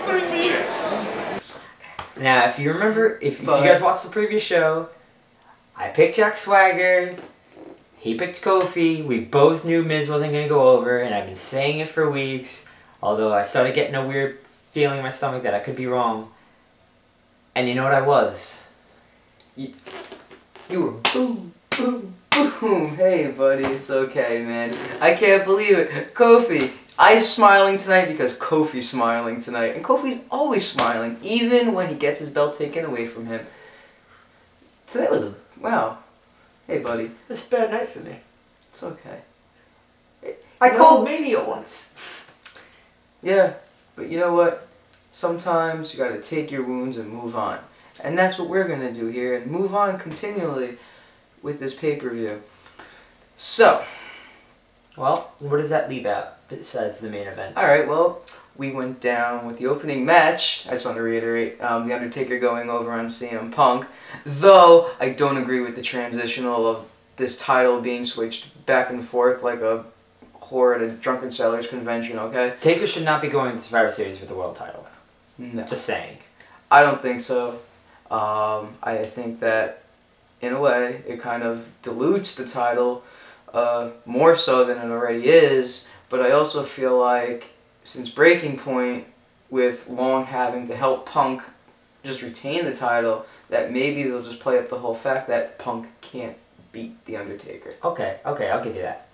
bring me in? Now, if you remember, if you guys watched the previous show, I picked Jack Swagger, he picked Kofi, we both knew Miz wasn't going to go over, and I've been saying it for weeks, although I started getting a weird feeling in my stomach that I could be wrong. And you know what I was? You were boom, boom, boom. Hey, buddy, it's okay, man. I can't believe it. Kofi, I's smiling tonight because Kofi's smiling tonight. And Kofi's always smiling, even when he gets his belt taken away from him. Today was a... wow. Hey, buddy. It's a bad night for me. It's okay. I called Mania once. Yeah, but you know what? Sometimes you gotta take your wounds and move on. And that's what we're gonna do here, and move on continually with this pay-per-view. So... well, what does that leave out besides the main event? alright, well, we went down with the opening match. I just want to reiterate, The Undertaker going over on CM Punk. Though, I don't agree with the transitional of this title being switched back and forth like a whore at a drunken sailors convention, okay? Taker should not be going to Survivor Series with the world title. No. Just saying. I don't think so. I think that, in a way, it kind of dilutes the title more so than it already is, but I also feel like since Breaking Point, with Long having to help Punk just retain the title, that maybe they'll just play up the whole fact that Punk can't beat The Undertaker. Okay, I'll give you that.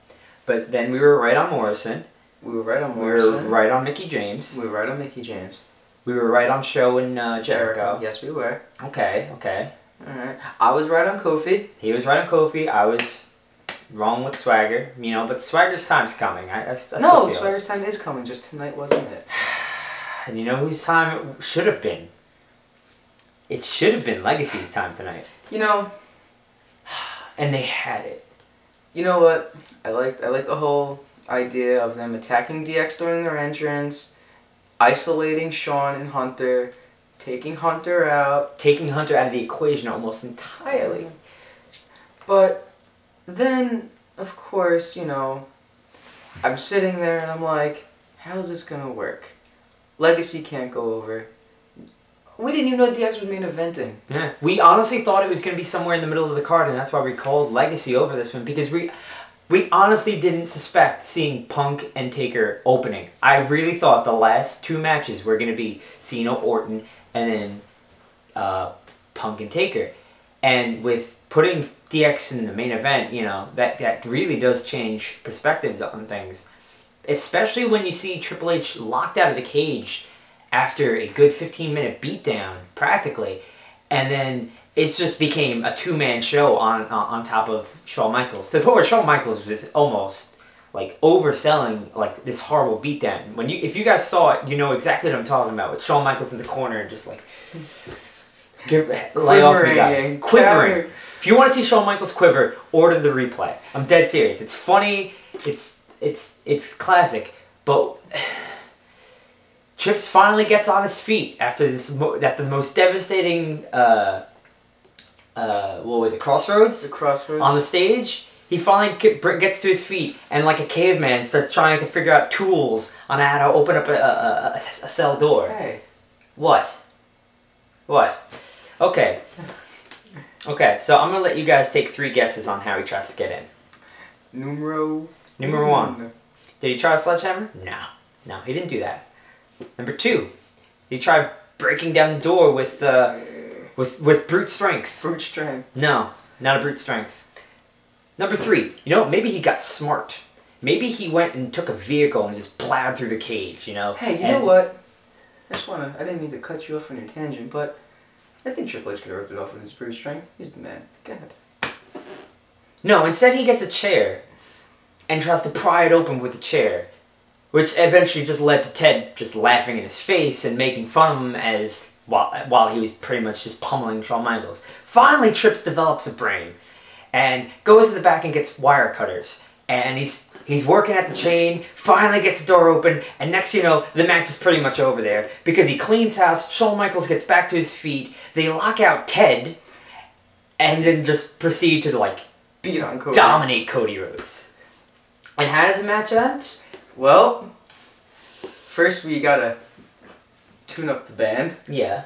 But then we were right on Morrison. We were right on Morrison. We were right on Mickie James. We were right on Mickie James. We were right on Show and Jericho. Yes, we were. Okay. Alright. I was right on Kofi. He was right on Kofi. I was wrong with Swagger. You know, but Swagger's time's coming. I no, Swagger's time is coming. Just tonight wasn't it? And you know whose time it should have been? It should have been Legacy's time tonight. You know. And they had it. You know what? I like the whole idea of them attacking DX during their entrance, isolating Shawn and Hunter, taking Hunter out. Taking Hunter out of the equation almost entirely. But then, of course, you know, I'm sitting there and I'm like, how's this gonna work? Legacy can't go over. We didn't even know DX was main eventing. Yeah, we honestly thought it was going to be somewhere in the middle of the card, and that's why we called Legacy over this one, because we honestly didn't suspect seeing Punk and Taker opening. I really thought the last two matches were going to be Cena, Orton, and then Punk and Taker. And with putting DX in the main event, you know, that really does change perspectives on things. Especially when you see Triple H locked out of the cage after a good 15-minute beatdown, practically, and then it just became a two-man show on top of Shawn Michaels. So the point where Shawn Michaels was almost like overselling like this horrible beatdown. If you guys saw it, you know exactly what I'm talking about, with Shawn Michaels in the corner and just like lay off me, guys. Quivering. If you want to see Shawn Michaels quiver, order the replay. I'm dead serious. It's funny. It's classic, but. Trips finally gets on his feet after the most devastating, what was it, Crossroads? The Crossroads. On the stage, he finally gets to his feet and like a caveman starts trying to figure out tools on how to open up a cell door. Hey. What? Okay, so I'm going to let you guys take 3 guesses on how he tries to get in. Numero 1. Did he try a sledgehammer? No, he didn't do that. Number 2, he tried breaking down the door with brute strength. Brute strength. No, not a brute strength. Number 3, you know, maybe he got smart. Maybe he went and took a vehicle and just plowed through the cage, you know. Hey, you know what? I didn't mean to cut you off on your tangent, but I think Triple H could have ripped it off with his brute strength. He's the man. Go ahead. No, instead he gets a chair and tries to pry it open with the chair. Which eventually just led to Ted just laughing in his face and making fun of him as while he was pretty much just pummeling Shawn Michaels. Finally, Trips develops a brain and goes to the back and gets wire cutters. And he's working at the chain, finally gets the door open, and next you know, the match is pretty much over there because he cleans house, Shawn Michaels gets back to his feet, they lock out Ted, and then just proceed to like beat on Cody. Dominate Cody Rhodes. And how does the match end? Well, first we gotta tune up the band, Yeah.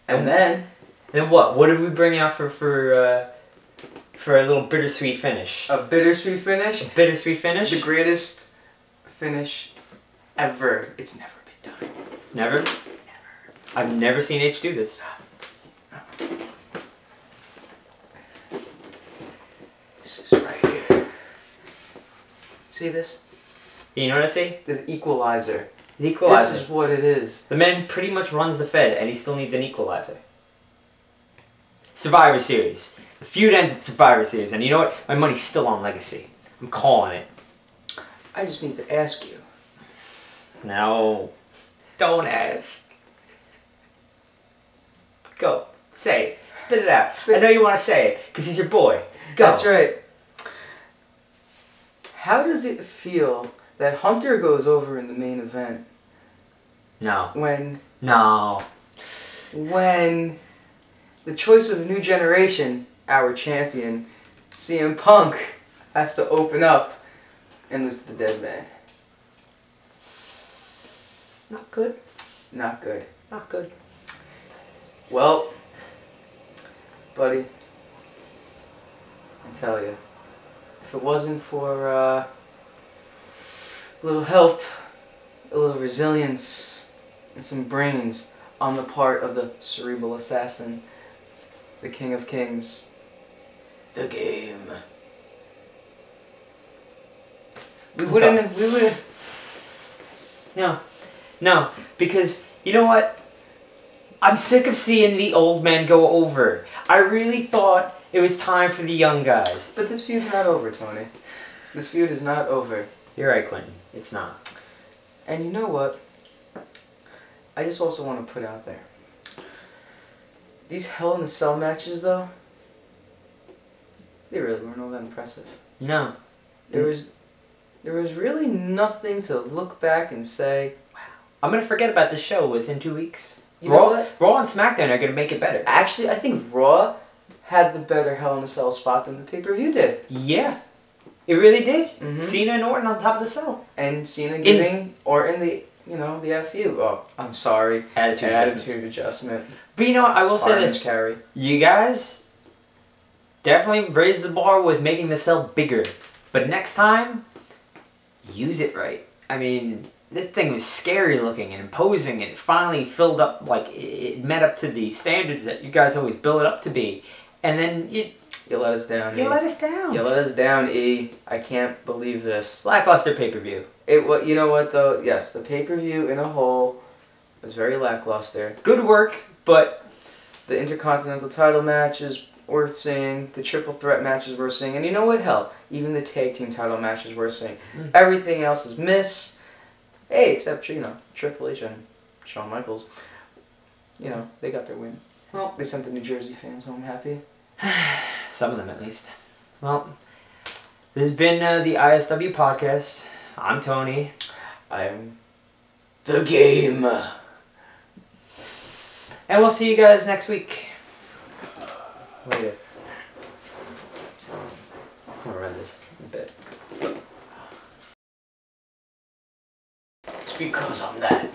and then Then what? What did we bring out for a little bittersweet finish? a bittersweet finish. A bittersweet finish? The greatest finish ever. It's never been done. It's never? Never. I've never seen H do this. This is right here. See this? You know what I say? This equalizer. The equalizer. This is what it is. The man pretty much runs the Fed, and he still needs an equalizer. Survivor Series. The feud ends at Survivor Series, and you know what? My money's still on Legacy. I'm calling it. I just need to ask you. No. Don't ask. Go. Say it. Spit it out. I know you want to say it, because he's your boy. Go. That's right. How does it feel that Hunter goes over in the main event No. when No. the choice of a new generation, our champion, CM Punk, has to open up and lose to the dead man? Not good. Not good. Not good. Well, buddy, I tell you, if it wasn't for a little help, a little resilience, and some brains on the part of the cerebral assassin, the King of Kings, the game, we wouldn't. No, because you know what? I'm sick of seeing the old men go over. I really thought it was time for the young guys. But this feud's not over, Tony. This feud is not over. You're right, Quentin. It's not. And you know what? I just also want to put out there. These Hell in a Cell matches, though, they really weren't all that impressive. No. There was really nothing to look back and say, I'm going to forget about this show within 2 weeks. You know what? Raw and SmackDown are going to make it better. Actually, I think Raw had the better Hell in a Cell spot than the pay-per-view did. Yeah. It really did. Mhm. Cena and Orton on top of the cell. And Cena giving Orton the FU. Oh, I'm sorry. Attitude adjustment. But you know what? I will say this. Carry. You guys definitely raised the bar with making the cell bigger. But next time, use it right. I mean, that thing was scary looking and imposing, and it finally filled up, like, it met up to the standards that you guys always build it up to be. And then you let us down, You let us down. You let us down, E. I can't believe this. Lackluster pay-per-view. You know what, though? Yes, the pay-per-view in a whole was very lackluster. Good work, but The Intercontinental title match is worth seeing. The triple threat matches worth seeing. And you know what? Hell, even the tag team title matches worth seeing. Everything else is miss. Hey, except, Triple H and Shawn Michaels. They got their win. Well, They sent the New Jersey fans home happy. some of them at least. Well, this has been the ISW podcast. I'm Tony. I'm the game. And we'll see you guys next week. Later. I'm gonna run this a bit. It's because I'm that